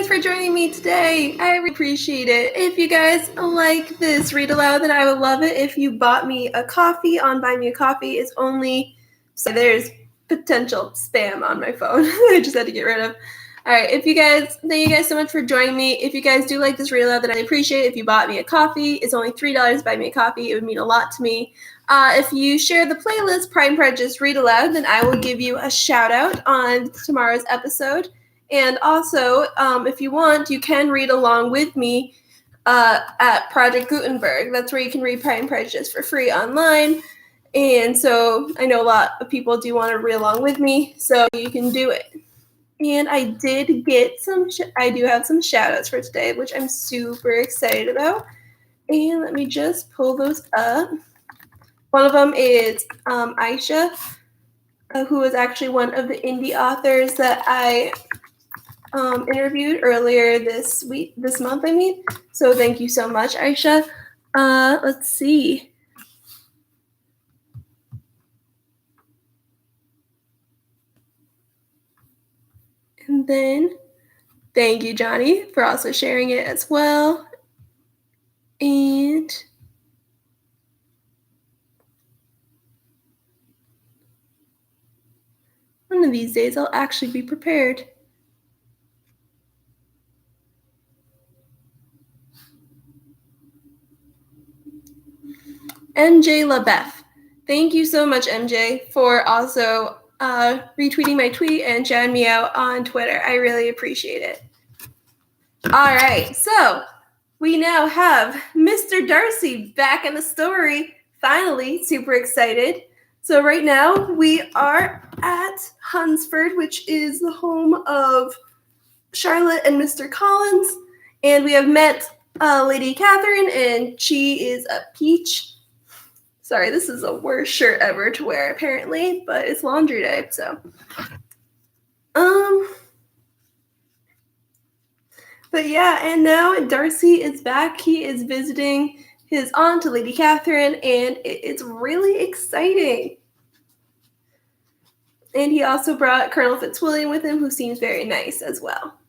guys for joining me today. I appreciate it. If you guys like this read aloud, then I would love it if you bought me a coffee on Buy Me a Coffee. It's only, so there's potential spam on my phone. I just had to get rid of. All right, thank you guys so much for joining me. If you guys do like this read aloud, then I appreciate it if you bought me a coffee. It's only $3 to buy me a coffee. It would mean a lot to me. If you share the playlist Pride and Prejudice Read Aloud, then I will give you a shout out on tomorrow's episode. And also, if you want, you can read along with me at Project Gutenberg. That's where you can read Pride and Prejudice for free online. And so I know a lot of people do want to read along with me, so you can do it. And I did get I do have some shout outs for today, which I'm super excited about. And let me just pull those up. One of them is Aisha, who is actually one of the indie authors that I interviewed earlier this month. So thank you so much, Aisha. Let's see. And then thank you, Johnny, for also sharing it as well. And one of these days I'll actually be prepared. MJ LaBeouf. Thank you so much, MJ, for also retweeting my tweet and shouting me out on Twitter. I really appreciate it. All right, so we now have Mr. Darcy back in the story. Finally, super excited. So right now we are at Hunsford, which is the home of Charlotte and Mr. Collins. And we have met Lady Catherine, and she is a peach. Sorry, this is the worst shirt ever to wear, apparently, but it's laundry day, so. But yeah, and now Darcy is back. He is visiting his aunt, Lady Catherine, and it's really exciting. And he also brought Colonel Fitzwilliam with him, who seems very nice as well.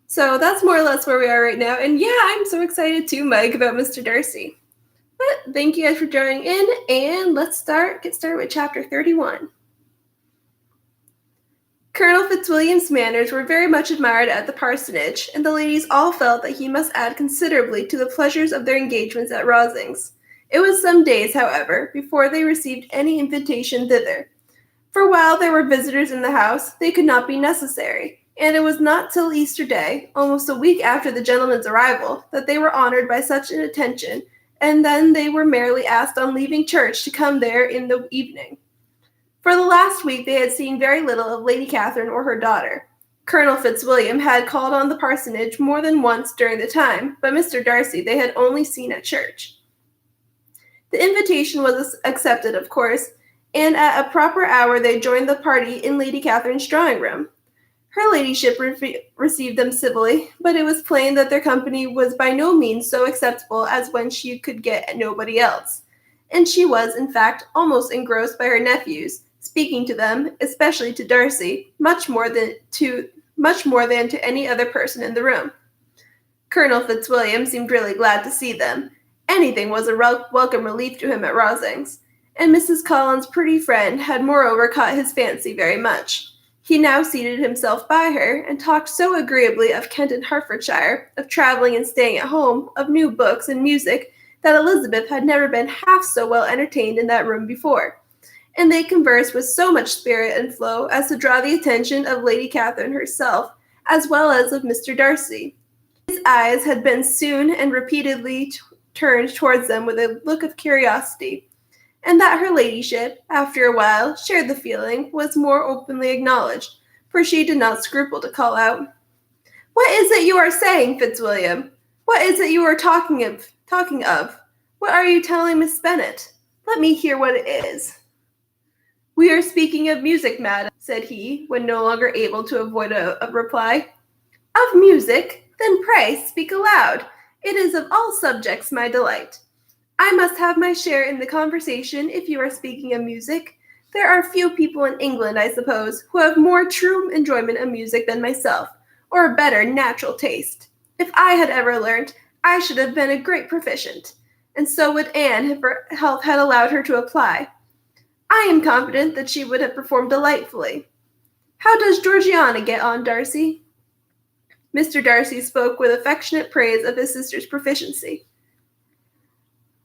So that's more or less where we are right now. And yeah, I'm so excited too, Mike, about Mr. Darcy. But thank you guys for joining in, and let's get started with chapter 31. Colonel Fitzwilliam's manners were very much admired at the parsonage, and the ladies all felt that he must add considerably to the pleasures of their engagements at Rosings. It was some days, however, before they received any invitation thither. For while there were visitors in the house, they could not be necessary, and it was not till Easter Day, almost a week after the gentlemen's arrival, that they were honored by such an attention, and then they were merely asked on leaving church to come there in the evening. For the last week they had seen very little of Lady Catherine or her daughter. Colonel Fitzwilliam had called on the parsonage more than once during the time, but Mr. Darcy they had only seen at church. The invitation was accepted, of course, and at a proper hour they joined the party in Lady Catherine's drawing room. Her ladyship received them civilly, but it was plain that their company was by no means so acceptable as when she could get nobody else. And she was, in fact, almost engrossed by her nephews, speaking to them, especially to Darcy, much more than to any other person in the room. Colonel Fitzwilliam seemed really glad to see them. Anything was a welcome relief to him at Rosings, and Mrs. Collins' pretty friend had moreover caught his fancy very much. He now seated himself by her, and talked so agreeably of Kent and Hertfordshire, of travelling and staying at home, of new books and music, that Elizabeth had never been half so well entertained in that room before. And they conversed with so much spirit and flow as to draw the attention of Lady Catherine herself, as well as of Mr. Darcy. His eyes had been soon and repeatedly turned towards them with a look of curiosity, and that her ladyship, after a while, shared the feeling, was more openly acknowledged, for she did not scruple to call out, "What is it you are saying, Fitzwilliam? What is it you are talking of? What are you telling Miss Bennet? Let me hear what it is." "We are speaking of music, madam," said he, when no longer able to avoid a reply. "Of music? Then pray speak aloud. It is of all subjects my delight. I must have my share in the conversation if you are speaking of music. There are few people in England, I suppose, who have more true enjoyment of music than myself, or a better natural taste. If I had ever learned, I should have been a great proficient, and so would Anne if her health had allowed her to apply. I am confident that she would have performed delightfully. How does Georgiana get on, Darcy?" Mr. Darcy spoke with affectionate praise of his sister's proficiency.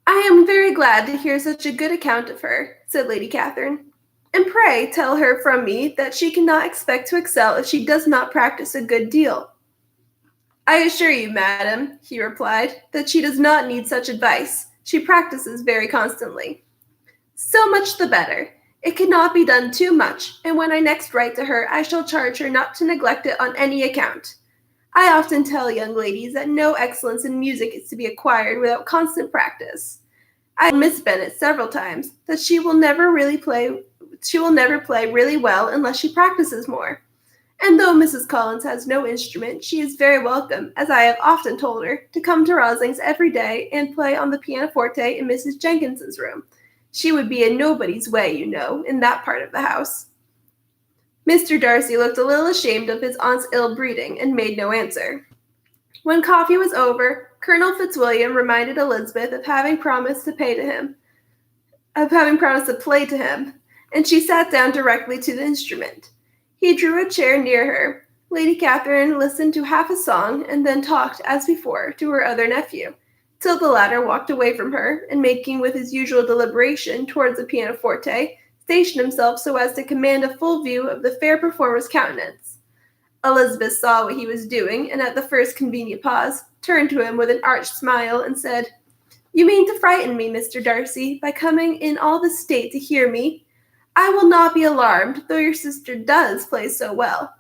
"I am very glad to hear such a good account of her," said Lady Catherine. "And pray tell her from me that she cannot expect to excel if she does not practice a good deal." "I assure you, madam," he replied, "that she does not need such advice. She practices very constantly." "So much the better. It cannot be done too much, and when I next write to her, I shall charge her not to neglect it on any account. I often tell young ladies that no excellence in music is to be acquired without constant practice. I told Miss Bennet several times that she will never play really well unless she practices more. And though Mrs. Collins has no instrument, she is very welcome, as I have often told her, to come to Rosling's every day and play on the pianoforte in Mrs. Jenkinson's room. She would be in nobody's way, you know, in that part of the house." Mr. Darcy looked a little ashamed of his aunt's ill-breeding and made no answer. When coffee was over, Colonel Fitzwilliam reminded Elizabeth of having promised to play to him, and she sat down directly to the instrument. He drew a chair near her. Lady Catherine listened to half a song and then talked, as before, to her other nephew, till the latter walked away from her, and making with his usual deliberation towards the pianoforte, stationed himself so as to command a full view of the fair performer's countenance. Elizabeth saw what he was doing, and at the first convenient pause, turned to him with an arch smile and said, "You mean to frighten me, Mr. Darcy, by coming in all this state to hear me? I will not be alarmed, though your sister does play so well.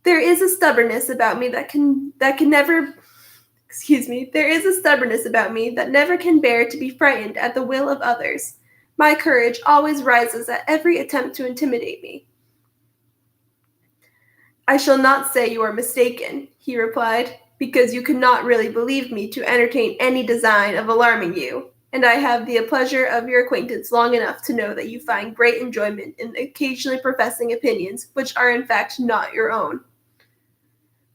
There is a stubbornness about me that never can bear to be frightened at the will of others. My courage always rises at every attempt to intimidate me." "I shall not say you are mistaken," he replied, "because you could not really believe me to entertain any design of alarming you, and I have the pleasure of your acquaintance long enough to know that you find great enjoyment in occasionally professing opinions which are in fact not your own."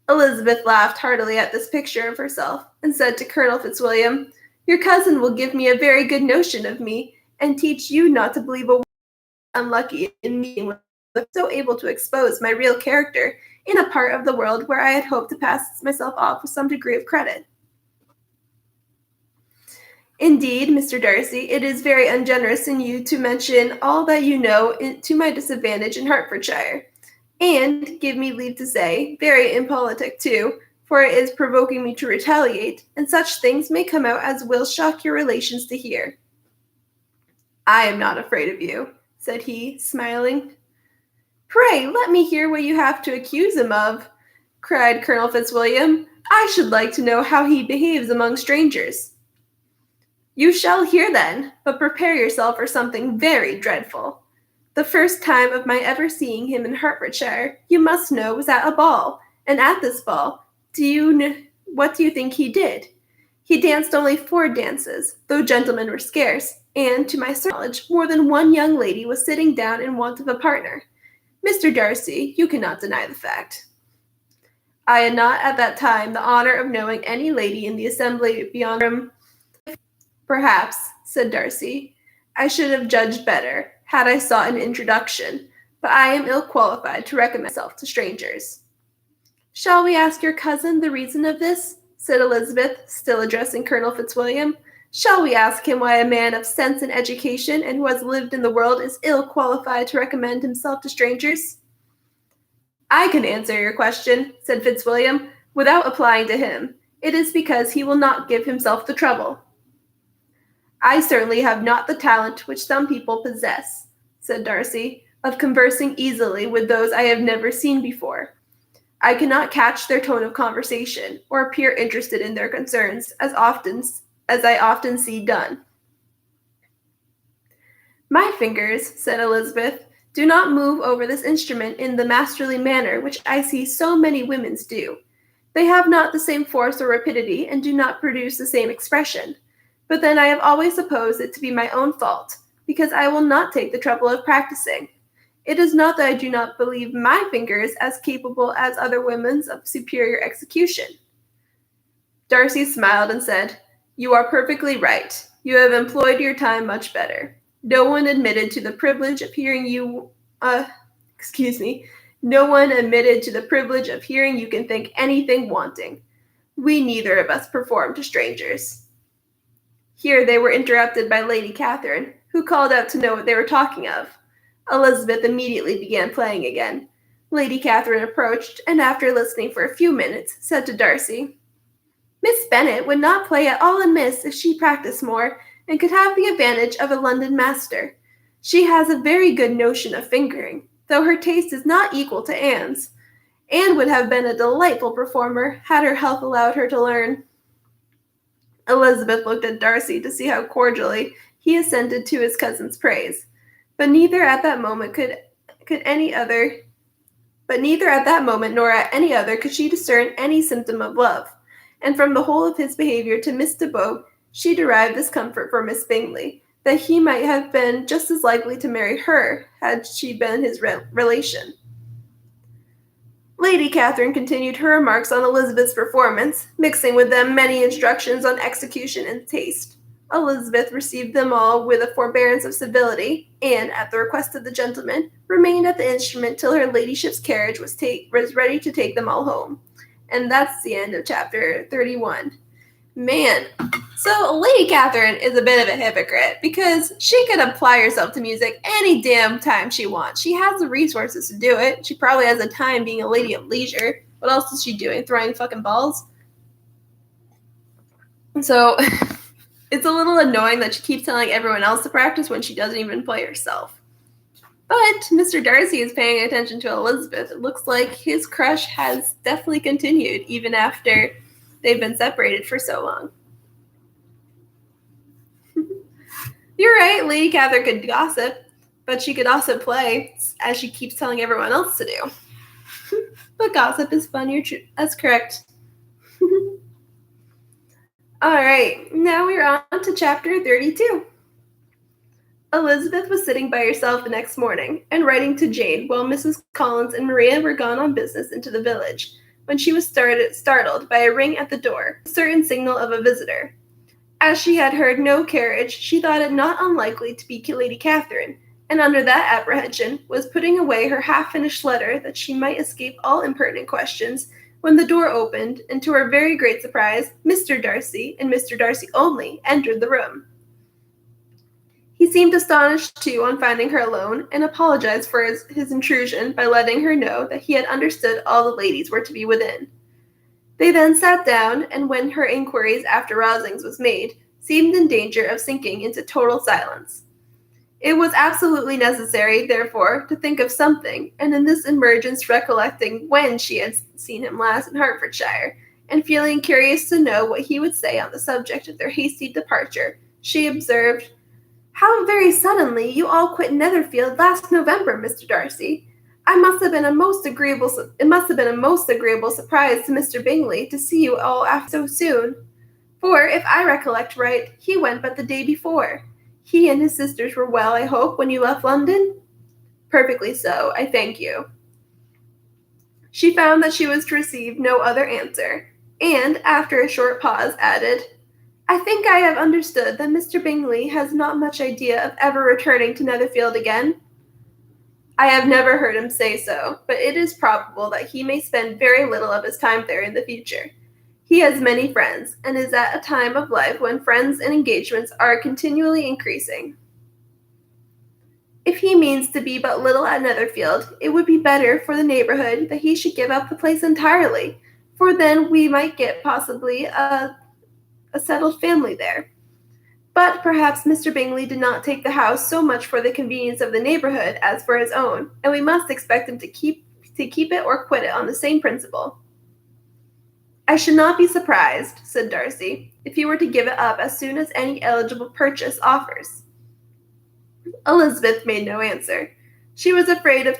Elizabeth laughed heartily at this picture of herself, and said to Colonel Fitzwilliam, "Your cousin will give me a very good notion of me, and teach you not to believe a word unlucky in meeting with so able to expose my real character in a part of the world where I had hoped to pass myself off with some degree of credit." "Indeed, Mr. Darcy, it is very ungenerous in you to mention all that you know to my disadvantage in Hertfordshire, and, give me leave to say, very impolitic too, for it is provoking me to retaliate, and such things may come out as will shock your relations to hear." "I am not afraid of you," said he, smiling. "Pray, let me hear what you have to accuse him of," cried Colonel Fitzwilliam. "I should like to know how he behaves among strangers." "You shall hear then, but prepare yourself for something very dreadful. The first time of my ever seeing him in Hertfordshire, you must know, was at a ball, and at this ball, what do you think he did? He danced only 4 dances, though gentlemen were scarce, and, to my certain knowledge, more than one young lady was sitting down in want of a partner. Mr. Darcy, you cannot deny the fact." "I had not at that time the honor of knowing any lady in the assembly beyond room." "Perhaps," said Darcy, "I should have judged better, had I sought an introduction, but I am ill qualified to recommend myself to strangers." "Shall we ask your cousin the reason of this?" said Elizabeth, still addressing Colonel Fitzwilliam. "Shall we ask him why a man of sense and education and who has lived in the world is ill qualified to recommend himself to strangers?" "I can answer your question," said Fitzwilliam, "without applying to him. It is because he will not give himself the trouble." "I certainly have not the talent which some people possess," said Darcy, "of conversing easily with those I have never seen before. I cannot catch their tone of conversation, or appear interested in their concerns, as I often see done." "My fingers," said Elizabeth, "do not move over this instrument in the masterly manner which I see so many women's do. They have not the same force or rapidity, and do not produce the same expression. But then I have always supposed it to be my own fault, because I will not take the trouble of practicing. It is not that I do not believe my fingers as capable as other women's of superior execution. Darcy smiled and said, "You are perfectly right. You have employed your time much better. No one admitted to the privilege of hearing you, no one admitted to the privilege of hearing you can think anything wanting. We neither of us perform to strangers." Here they were interrupted by Lady Catherine, who called out to know what they were talking of. Elizabeth immediately began playing again. Lady Catherine approached, and after listening for a few minutes, said to Darcy, "Miss Bennet would not play at all amiss if she practiced more, and could have the advantage of a London master. She has a very good notion of fingering, though her taste is not equal to Anne's. Anne would have been a delightful performer, had her health allowed her to learn." Elizabeth looked at Darcy to see how cordially he assented to his cousin's praise, but neither at that moment nor at any other could she discern any symptom of love, and from the whole of his behavior to Miss de Bourgh she derived this comfort for Miss Bingley, that he might have been just as likely to marry her had she been his relation. Lady Catherine continued her remarks on Elizabeth's performance, mixing with them many instructions on execution and taste. Elizabeth received them all with a forbearance of civility, and, at the request of the gentleman, remained at the instrument till her ladyship's carriage was ready to take them all home. And that's the end of chapter 31. Man, so Lady Catherine is a bit of a hypocrite because she could apply herself to music any damn time she wants. She has the resources to do it. She probably has the time being a lady of leisure. What else is she doing? Throwing fucking balls? So it's a little annoying that she keeps telling everyone else to practice when she doesn't even play herself. But Mr. Darcy is paying attention to Elizabeth. It looks like his crush has definitely continued even after they've been separated for so long. You're right, Lady Catherine could gossip, but she could also play, as she keeps telling everyone else to do. But gossip is fun, that's correct. Alright, now we're on to chapter 32. Elizabeth was sitting by herself the next morning and writing to Jane while Mrs. Collins and Maria were gone on business into the village, when she was startled by a ring at the door, a certain signal of a visitor. As she had heard no carriage, she thought it not unlikely to be Lady Catherine, and under that apprehension was putting away her half-finished letter that she might escape all impertinent questions, when the door opened, and to her very great surprise, Mr. Darcy, and Mr. Darcy only, entered the room. He seemed astonished, too, on finding her alone, and apologized for his intrusion by letting her know that he had understood all the ladies were to be within. They then sat down, and when her inquiries after Rosings was made, seemed in danger of sinking into total silence. It was absolutely necessary, therefore, to think of something, and in this emergence recollecting when she had seen him last in Hertfordshire, and feeling curious to know what he would say on the subject of their hasty departure, she observed, "How very suddenly you all quit Netherfield last November, Mr. Darcy. It must have been a most agreeable surprise to Mr. Bingley to see you all after so soon. For, if I recollect right, he went but the day before. He and his sisters were well, I hope, when you left London?" "Perfectly so, I thank you." She found that she was to receive no other answer, and, after a short pause, added, "I think I have understood that Mr. Bingley has not much idea of ever returning to Netherfield again?" "I have never heard him say so, but it is probable that he may spend very little of his time there in the future. He has many friends, and is at a time of life when friends and engagements are continually increasing. If he means to be but little at Netherfield, it would be better for the neighborhood that he should give up the place entirely, for then we might get possibly a settled family there. But perhaps Mr. Bingley did not take the house so much for the convenience of the neighborhood as for his own, and we must expect him to keep it or quit it on the same principle." "I should not be surprised," said Darcy, "if he were to give it up as soon as any eligible purchase offers." Elizabeth made no answer. She was afraid of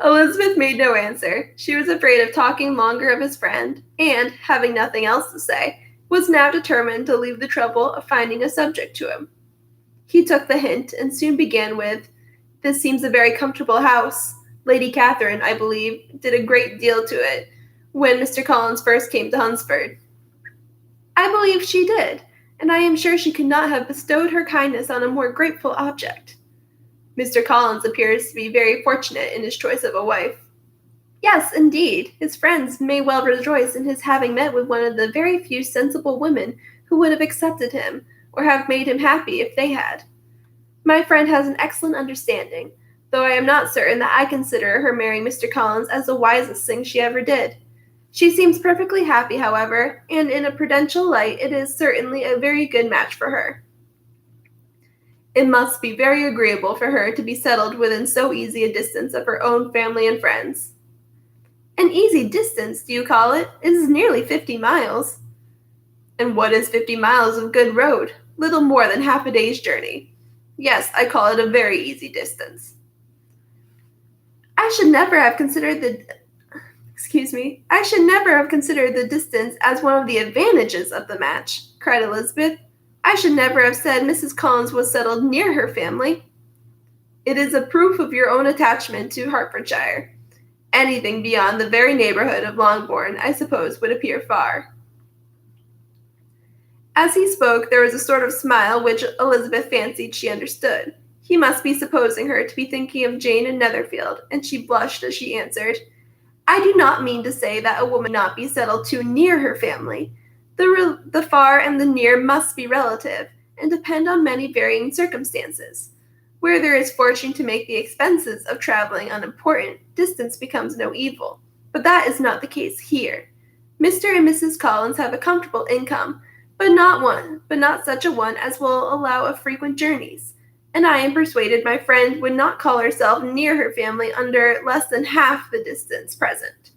Elizabeth made no answer. She was afraid of talking longer of his friend, and, having nothing else to say, was now determined to leave the trouble of finding a subject to him. He took the hint and soon began with, "This seems a very comfortable house. Lady Catherine, I believe, did a great deal to it when Mr. Collins first came to Hunsford." "I believe she did, and I am sure she could not have bestowed her kindness on a more grateful object." "Mr. Collins appears to be very fortunate in his choice of a wife." "Yes, indeed. His friends may well rejoice in his having met with one of the very few sensible women who would have accepted him, or have made him happy if they had. My friend has an excellent understanding, though I am not certain that I consider her marrying Mr. Collins as the wisest thing she ever did. She seems perfectly happy, however, and in a prudential light it is certainly a very good match for her." "It must be very agreeable for her to be settled within so easy a distance of her own family and friends." "An easy distance, do you call it? It is nearly 50 miles." "And what is 50 miles of good road? Little more than half a day's journey. Yes, I call it a very easy distance." I should never have considered the distance as one of the advantages of the match," cried Elizabeth. "I should never have said Mrs. Collins was settled near her family." "It is a proof of your own attachment to Hertfordshire. Anything beyond the very neighborhood of Longbourn, I suppose, would appear far." As he spoke, there was a sort of smile which Elizabeth fancied she understood. He must be supposing her to be thinking of Jane and Netherfield, and she blushed as she answered, "I do not mean to say that a woman not be settled too near her family. The far and the near must be relative, and depend on many varying circumstances. Where there is fortune to make the expenses of traveling unimportant, distance becomes no evil. But that is not the case here. Mr. and Mrs. Collins have a comfortable income, but not such a one as will allow of frequent journeys, and I am persuaded my friend would not call herself near her family under less than half the distance present."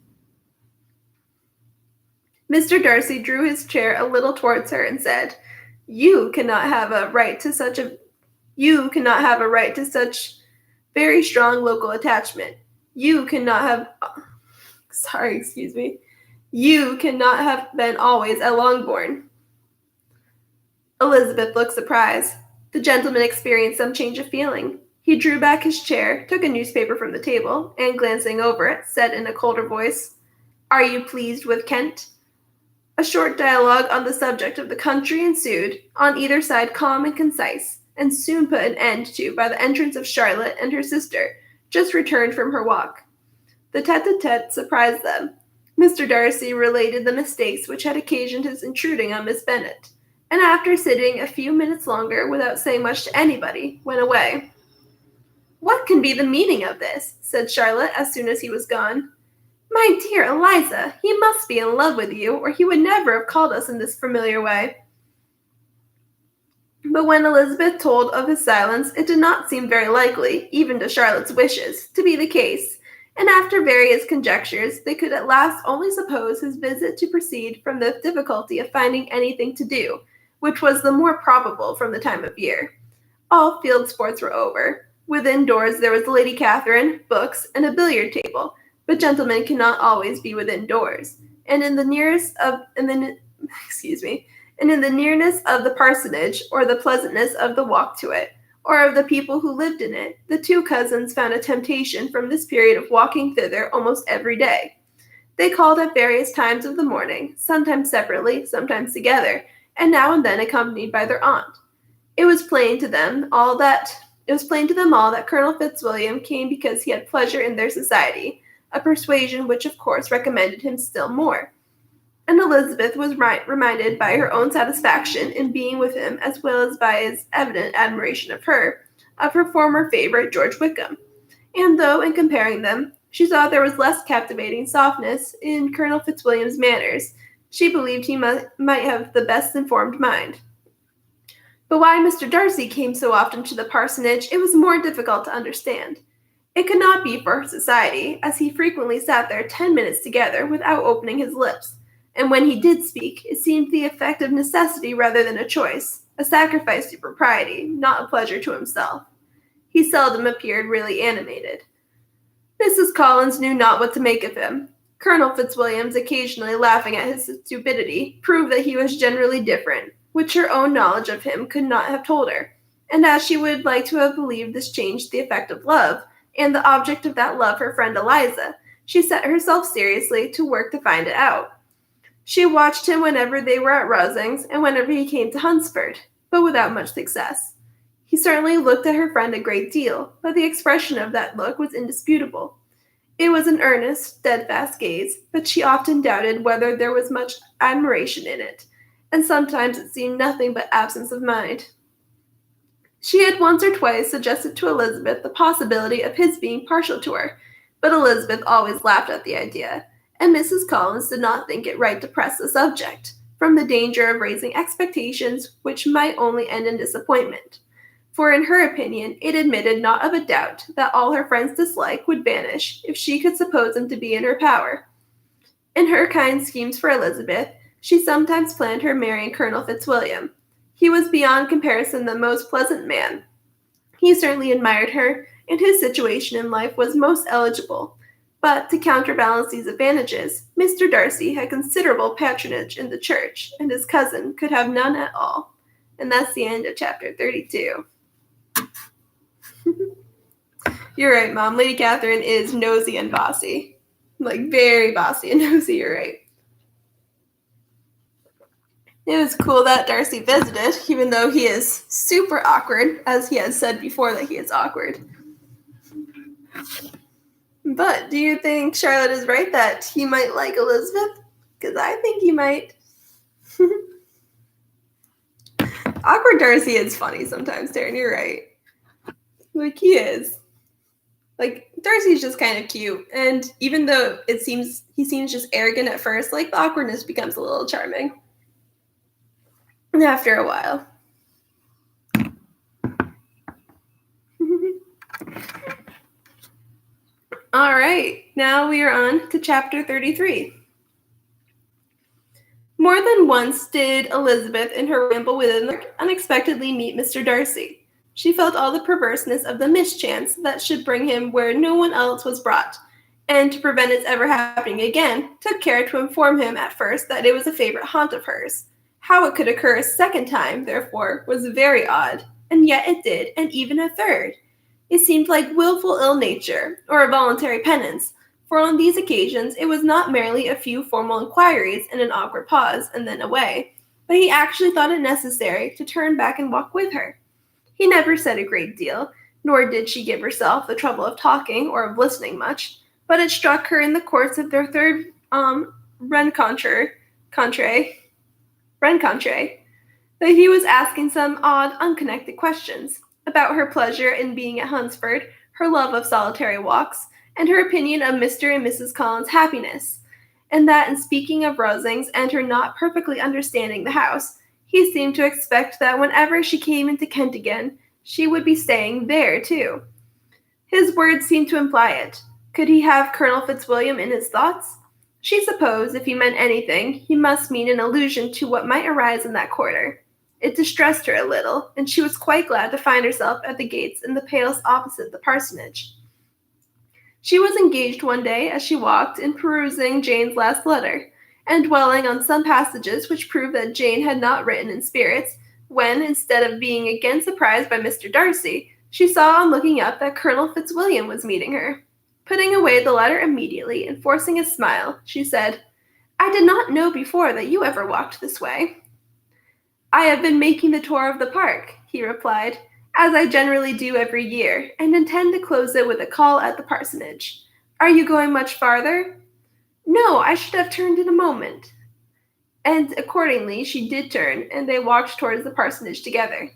Mr. Darcy drew his chair a little towards her and said, "You cannot have a right to such very strong local attachment. You cannot have been always at Longbourn." Elizabeth looked surprised. The gentleman experienced some change of feeling. He drew back his chair, took a newspaper from the table, and glancing over it, said in a colder voice, "Are you pleased with Kent?" A short dialogue on the subject of the country ensued, on either side calm and concise, and soon put an end to by the entrance of Charlotte and her sister, just returned from her walk. The tete-a-tete surprised them. Mr. Darcy related the mistakes which had occasioned his intruding on Miss Bennet, and after sitting a few minutes longer without saying much to anybody, went away. "What can be the meaning of this?" said Charlotte as soon as he was gone. "My dear Eliza, he must be in love with you, or he would never have called us in this familiar way." But when Elizabeth told of his silence, it did not seem very likely, even to Charlotte's wishes, to be the case, and after various conjectures, they could at last only suppose his visit to proceed from the difficulty of finding anything to do, which was the more probable from the time of year. All field sports were over. Within doors there was Lady Catherine, books, and a billiard table, but gentlemen cannot always be within doors, and in the nearness of the parsonage, or the pleasantness of the walk to it, or of the people who lived in it, the two cousins found a temptation from this period of walking thither almost every day. They called at various times of the morning, sometimes separately, sometimes together, and now and then accompanied by their aunt. It was plain to them all that Colonel Fitzwilliam came because he had pleasure in their society, a persuasion which of course recommended him still more. And Elizabeth was reminded by her own satisfaction in being with him, as well as by his evident admiration of her former favorite George Wickham. And though, in comparing them, she saw there was less captivating softness in Colonel Fitzwilliam's manners, she believed he might have the best informed mind. But why Mr. Darcy came so often to the parsonage, it was more difficult to understand. It could not be for her society, as he frequently sat there 10 minutes together without opening his lips, and when he did speak, it seemed the effect of necessity rather than a choice, a sacrifice to propriety, not a pleasure to himself. He seldom appeared really animated. Mrs. Collins knew not what to make of him. Colonel Fitzwilliam's occasionally laughing at his stupidity proved that he was generally different, which her own knowledge of him could not have told her, and as she would like to have believed this changed the effect of love, and the object of that love her friend Eliza, she set herself seriously to work to find it out. She watched him whenever they were at Rosings and whenever he came to Hunsford, but without much success. He certainly looked at her friend a great deal, but the expression of that look was indisputable. It was an earnest, steadfast gaze, but she often doubted whether there was much admiration in it, and sometimes it seemed nothing but absence of mind. She had once or twice suggested to Elizabeth the possibility of his being partial to her, but Elizabeth always laughed at the idea, and Mrs. Collins did not think it right to press the subject, from the danger of raising expectations which might only end in disappointment. For in her opinion, it admitted not of a doubt that all her friend's dislike would vanish if she could suppose them to be in her power. In her kind schemes for Elizabeth, she sometimes planned her marrying Colonel Fitzwilliam. He was beyond comparison the most pleasant man. He certainly admired her, and his situation in life was most eligible. But to counterbalance these advantages, Mr. Darcy had considerable patronage in the church, and his cousin could have none at all. And that's the end of chapter 32. You're right, Mom. Lady Catherine is nosy and bossy. Like, very bossy and nosy, you're right. It was cool that Darcy visited, even though he is super awkward, as he has said before that he is awkward. But do you think Charlotte is right that he might like Elizabeth? Because I think he might. Awkward Darcy is funny sometimes, Darren. You're right. Like, he is. Like, Darcy's just kind of cute. And even though he seems just arrogant at first, like, the awkwardness becomes a little charming after a while. All right, now we are on to chapter 33. More than once did Elizabeth in her ramble within the unexpectedly meet Mr. Darcy. She felt all the perverseness of the mischance that should bring him where no one else was brought, and to prevent its ever happening again, took care to inform him at first that it was a favorite haunt of hers. How it could occur a second time, therefore, was very odd, and yet it did, and even a third. It seemed like willful ill-nature, or a voluntary penance, for on these occasions it was not merely a few formal inquiries and an awkward pause, and then away, but he actually thought it necessary to turn back and walk with her. He never said a great deal, nor did she give herself the trouble of talking or of listening much, but it struck her in the course of their third rencontre, that he was asking some odd, unconnected questions about her pleasure in being at Hunsford, her love of solitary walks, and her opinion of Mr. and Mrs. Collins' happiness, and that in speaking of Rosings and her not perfectly understanding the house, he seemed to expect that whenever she came into Kent again, she would be staying there too. His words seemed to imply it. Could he have Colonel Fitzwilliam in his thoughts? She supposed if he meant anything, he must mean an allusion to what might arise in that quarter. It distressed her a little, and she was quite glad to find herself at the gates in the palace opposite the parsonage. She was engaged one day as she walked in perusing Jane's last letter, and dwelling on some passages which proved that Jane had not written in spirits, when, instead of being again surprised by Mr. Darcy, she saw on looking up that Colonel Fitzwilliam was meeting her. Putting away the letter immediately and forcing a smile, she said, "I did not know before that you ever walked this way." "I have been making the tour of the park," he replied, "as I generally do every year, and intend to close it with a call at the parsonage. Are you going much farther?" "No, I should have turned in a moment." And accordingly she did turn, and they walked towards the parsonage together.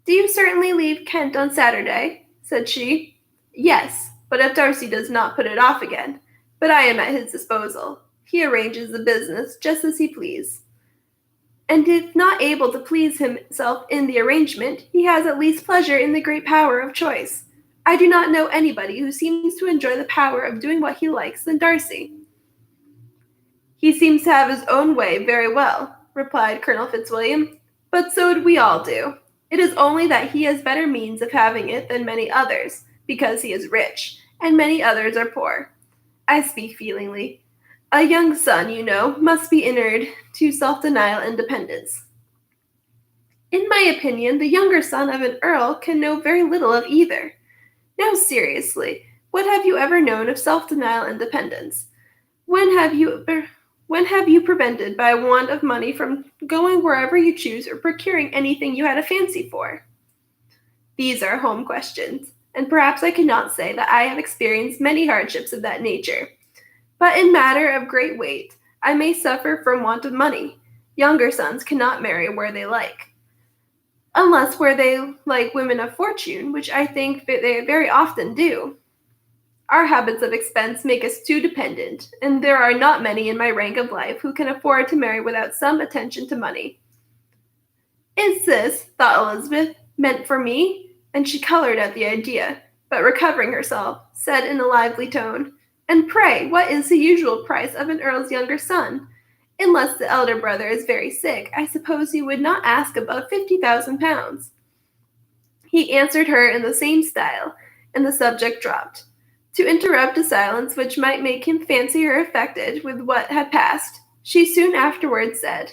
"Do you certainly leave Kent on Saturday?" said she. "Yes, but if Darcy does not put it off again. But I am at his disposal. He arranges the business just as he please. And if not able to please himself in the arrangement, he has at least pleasure in the great power of choice. I do not know anybody who seems to enjoy the power of doing what he likes than Darcy." "He seems to have his own way very well," replied Colonel Fitzwilliam, "but so do we all do. It is only that he has better means of having it than many others, because he is rich, and many others are poor. I speak feelingly. A young son, you know, must be inured to self-denial and dependence." In my opinion, the younger son of an earl can know very little of either. Now, seriously, what have you ever known of self-denial and dependence? When have you when have you prevented by a want of money from going wherever you choose or procuring anything you had a fancy for? These are home questions, and perhaps I cannot say that I have experienced many hardships of that nature. But in matter of great weight, I may suffer from want of money. Younger sons cannot marry where they like, unless where they like women of fortune, which I think they very often do. Our habits of expense make us too dependent, and there are not many in my rank of life who can afford to marry without some attention to money. Is this, thought Elizabeth, meant for me? And she colored at the idea, but recovering herself, said in a lively tone, And pray, what is the usual price of an earl's younger son? Unless the elder brother is very sick, I suppose you would not ask above £50,000. He answered her in the same style, and the subject dropped. To interrupt a silence which might make him fancy her affected with what had passed, she soon afterwards said,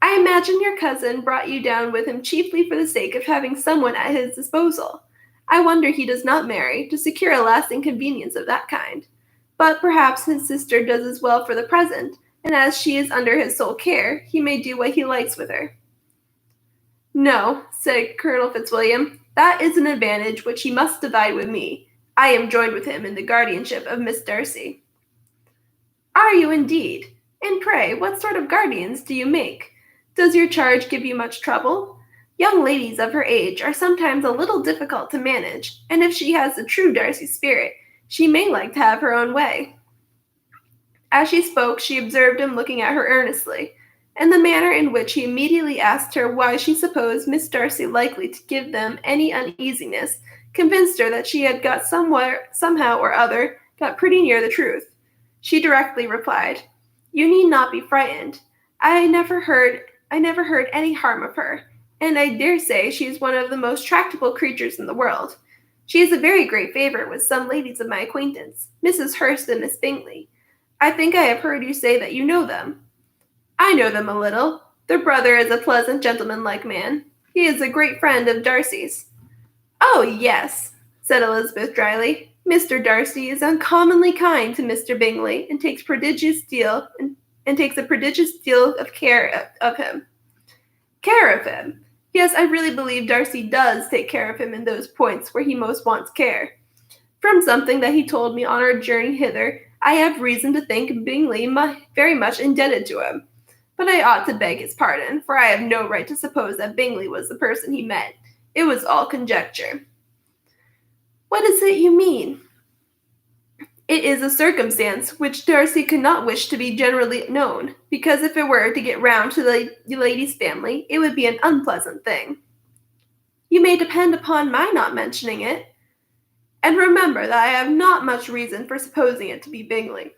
I imagine your cousin brought you down with him chiefly for the sake of having someone at his disposal. I wonder he does not marry, to secure a lasting convenience of that kind. But perhaps his sister does as well for the present, and as she is under his sole care, he may do what he likes with her. No, said Colonel Fitzwilliam, that is an advantage which he must divide with me. I am joined with him in the guardianship of Miss Darcy. Are you indeed? And pray, what sort of guardians do you make? Does your charge give you much trouble? Young ladies of her age are sometimes a little difficult to manage, and if she has the true Darcy spirit, she may like to have her own way. As she spoke, she observed him looking at her earnestly, and the manner in which he immediately asked her why she supposed Miss Darcy likely to give them any uneasiness convinced her that she had got somehow or other, got pretty near the truth. She directly replied, You need not be frightened. I never heard any harm of her, and I dare say she is one of the most tractable creatures in the world. She is a very great favorite with some ladies of my acquaintance, Mrs. Hurst and Miss Bingley. I think I have heard you say that you know them. I know them a little. Their brother is a pleasant, gentlemanlike man. He is a great friend of Darcy's. Oh, yes, said Elizabeth dryly. Mr. Darcy is uncommonly kind to Mr. Bingley, and takes a prodigious deal of care of him. Care of him? Yes, I really believe Darcy does take care of him in those points where he most wants care. From something that he told me on our journey hither, I have reason to think Bingley very much indebted to him. But I ought to beg his pardon, for I have no right to suppose that Bingley was the person he meant. It was all conjecture. What is it you mean? It is a circumstance which Darcy could not wish to be generally known, because if it were to get round to the lady's family, it would be an unpleasant thing. You may depend upon my not mentioning it. And remember that I have not much reason for supposing it to be Bingley.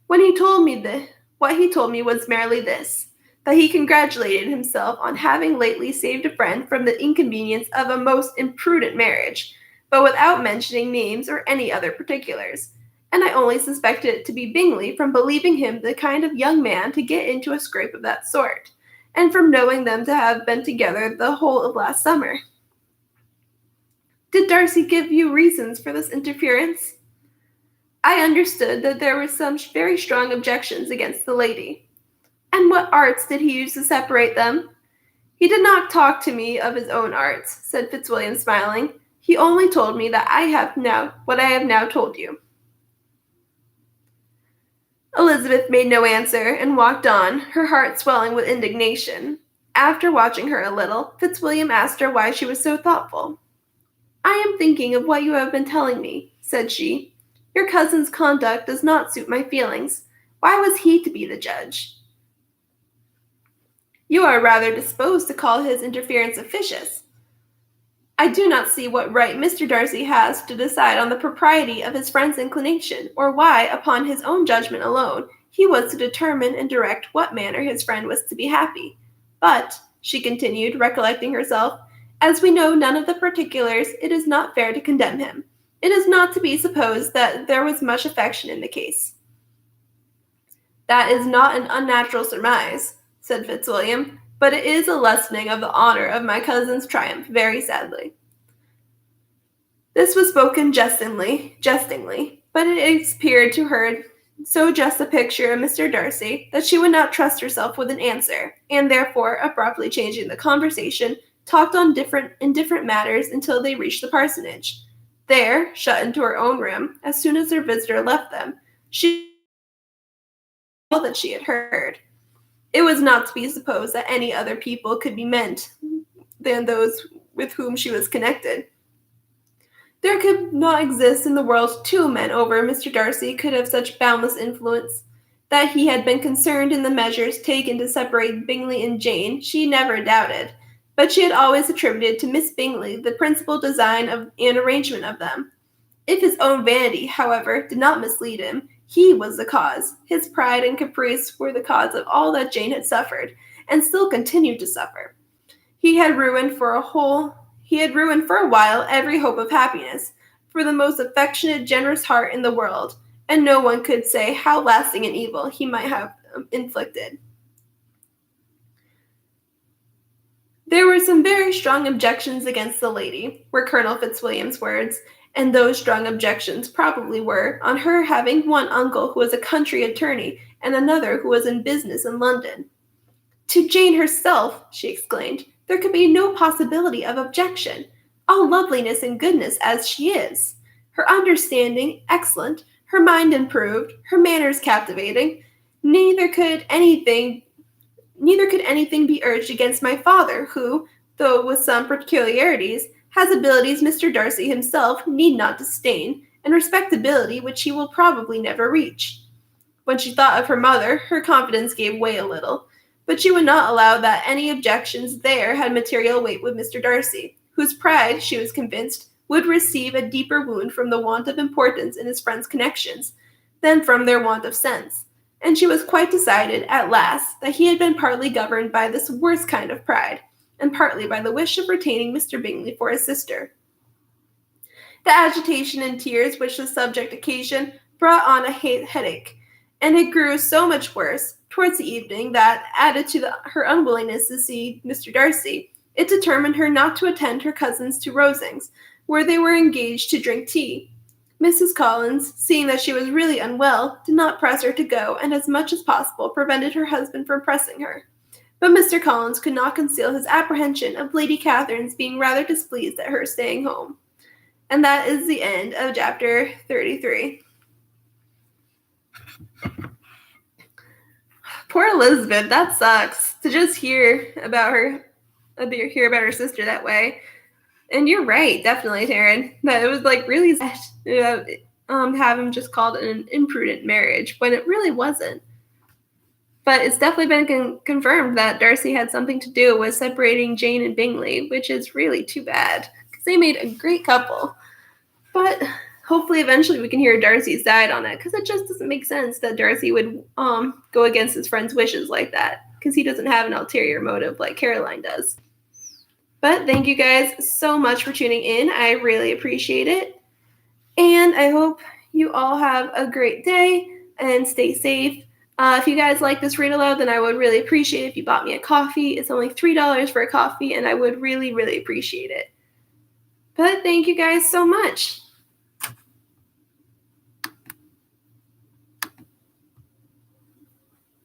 What he told me was merely this, that he congratulated himself on having lately saved a friend from the inconvenience of a most imprudent marriage, but without mentioning names or any other particulars. And I only suspected it to be Bingley from believing him the kind of young man to get into a scrape of that sort, and from knowing them to have been together the whole of last summer. Did Darcy give you reasons for this interference? I understood that there were some very strong objections against the lady. And what arts did he use to separate them? He did not talk to me of his own arts, said Fitzwilliam, smiling. He only told me that what I have now told you. Elizabeth made no answer and walked on, her heart swelling with indignation. After watching her a little, Fitzwilliam asked her why she was so thoughtful. I am thinking of what you have been telling me, said she. Your cousin's conduct does not suit my feelings. Why was he to be the judge? You are rather disposed to call his interference officious. I do not see what right Mr. Darcy has to decide on the propriety of his friend's inclination, or why, upon his own judgment alone, he was to determine and direct what manner his friend was to be happy. But, she continued, recollecting herself, as we know none of the particulars, it is not fair to condemn him. It is not to be supposed that there was much affection in the case. That is not an unnatural surmise, said Fitzwilliam. but it is a lessening of the honor of my cousin's triumph, very sadly. This was spoken jestingly, but it appeared to her so just a picture of Mr. Darcy that she would not trust herself with an answer, and therefore, abruptly changing the conversation, talked on different matters until they reached the parsonage. There, shut into her own room, as soon as their visitor left them, she all that she had heard. It was not to be supposed that any other people could be meant than those with whom she was connected. There could not exist in the world two men over Mr. Darcy could have such boundless influence. That he had been concerned in the measures taken to separate Bingley and Jane, she never doubted, but she had always attributed to Miss Bingley the principal design and arrangement of them. If his own vanity, however, did not mislead him, he was the cause. His pride and caprice were the cause of all that Jane had suffered, and still continued to suffer. He had ruined for a while every hope of happiness, for the most affectionate, generous heart in the world, and no one could say how lasting an evil he might have inflicted. There were some very strong objections against the lady, were Colonel Fitzwilliam's words, and those strong objections probably were on her having one uncle who was a country attorney and another who was in business in London. To Jane herself, she exclaimed, there could be no possibility of objection, all loveliness and goodness as she is. Her understanding excellent, her mind improved, her manners captivating. Neither could anything be urged against my father, who, though with some peculiarities, has abilities Mr. Darcy himself need not disdain, and respectability which he will probably never reach. When she thought of her mother, her confidence gave way a little, but she would not allow that any objections there had material weight with Mr. Darcy, whose pride, she was convinced, would receive a deeper wound from the want of importance in his friends' connections than from their want of sense, and she was quite decided, at last, that he had been partly governed by this worst kind of pride, and partly by the wish of retaining Mr. Bingley for his sister. The agitation and tears which the subject occasioned brought on a headache, and it grew so much worse towards the evening that, added to her unwillingness to see Mr. Darcy, it determined her not to attend her cousins to Rosings, where they were engaged to drink tea. Mrs. Collins, seeing that she was really unwell, did not press her to go, and as much as possible prevented her husband from pressing her. But Mr. Collins could not conceal his apprehension of Lady Catherine's being rather displeased at her staying home. And that is the end of chapter 33. Poor Elizabeth, that sucks. To just hear about her sister that way. And you're right, definitely, Taryn. That it was really sad have him just called an imprudent marriage when it really wasn't. But it's definitely been confirmed that Darcy had something to do with separating Jane and Bingley, which is really too bad because they made a great couple. But hopefully eventually we can hear Darcy's side on it because it just doesn't make sense that Darcy would go against his friend's wishes like that because he doesn't have an ulterior motive like Caroline does. But thank you guys so much for tuning in. I really appreciate it. And I hope you all have a great day and stay safe. If you guys like this read aloud, then I would really appreciate it if you bought me a coffee. It's only $3 for a coffee, and I would really, really appreciate it. But thank you guys so much.